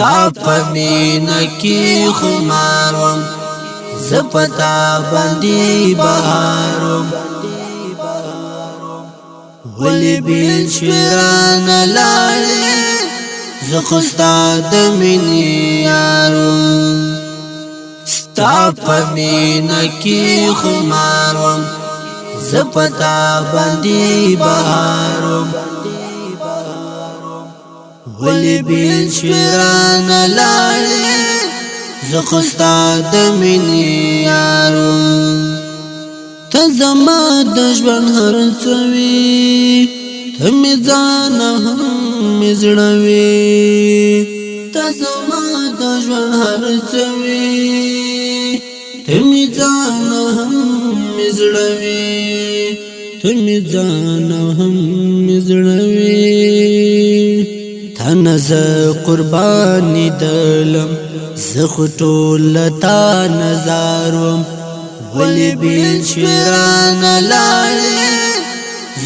ستا پمینا کی خمارم زپتا بندی بهارم ولی بیل شویران لالی زخستا دمینی یارم ستا پمینا کی خمارم زپتا بندی بهارم ولی بیل شویران لالی زخستا دمینی یارم تزما دشبن هر څوی تمی ځان هم مزړوي تزما دشبن هر څوی تمی ځان هم مزړوي تمی ځان هم مزړوي تنز قربانی دلم زخطو لتا نزاروم ولی بیل شویران لالی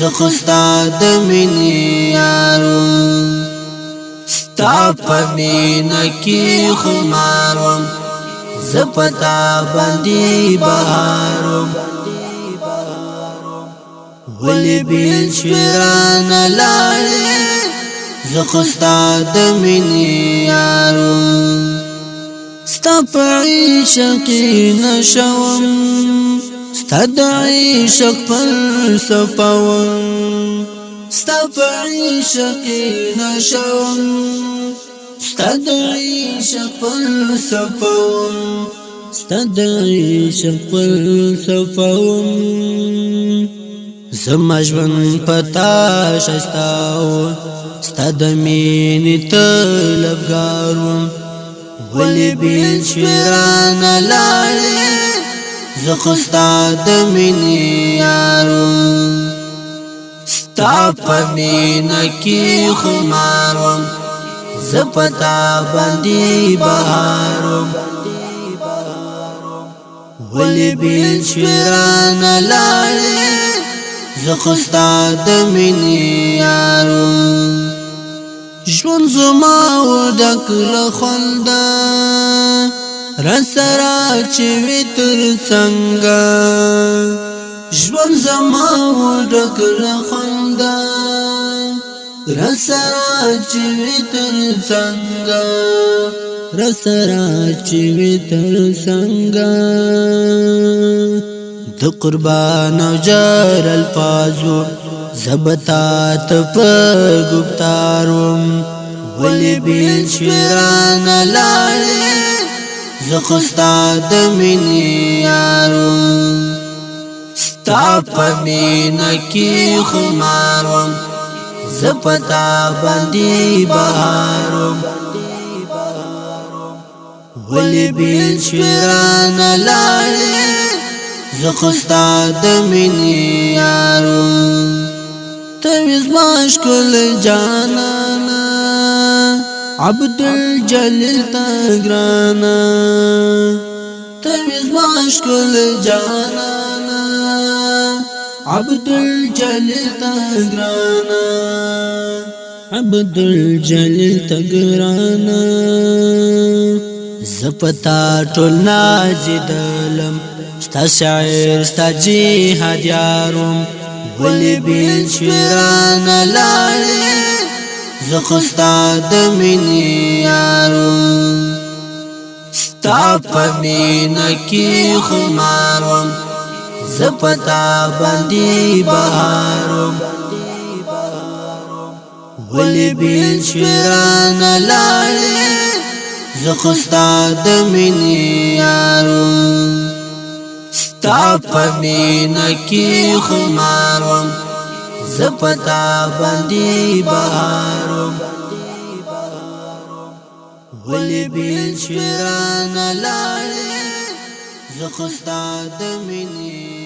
زخستا دمینی یارم ستا پمینا کی خمارم زپتا بندی بهارم ولی بیل شویران لالی زخستا دمینی یارم ستا پعیشقی نشوم ستا دعیشق فلسفوم ستا پعیشقی نشوم ستا دعیشق فلسفوم ستا دعیشق فلسفوم زمجبن پتا شستاو ستا دمینی طلبگاروم ولی بیل شویران لالی زخستا دمینی یارم ستا پمینا کی خمارم زپتا بندی بهارم ولی بیل شویران لالی زخستا دمینی یارم ژوند زما ودک له خندا رسرا چې وي تر څنګه ژوند زما ودک له خندا رسرا چې وي تر څنګه رسرا چې وي تر څنګه د قربان او جار الفاظو زبتا تپا گفتاروم ولی بیل شویران لالی زخستا دمینی یارم ستا پمینا کی خمارم زپتا بندی بهارم ولی بیل شویران لالی زخستا دمینی یارم تویز ماش کل جانانا عبدالجلیل تگرانا تویز ماش کل جانانا عبدالجلیل تگرانا عبدالجلیل تگرانا زپتا ټول نازی دلم ستا شاعر ستا جیهاد یارم ولی بیل شویران لالی زخستا دمینی یارم ستا پمینا کی خمارم زپتا بندی بهارم ولی بیل شویران لالی زخستا دمینی یارم ستا پمینا کی خمارم زپتا بندی بهارم ولی بیل شویران لالی زخستا دمینی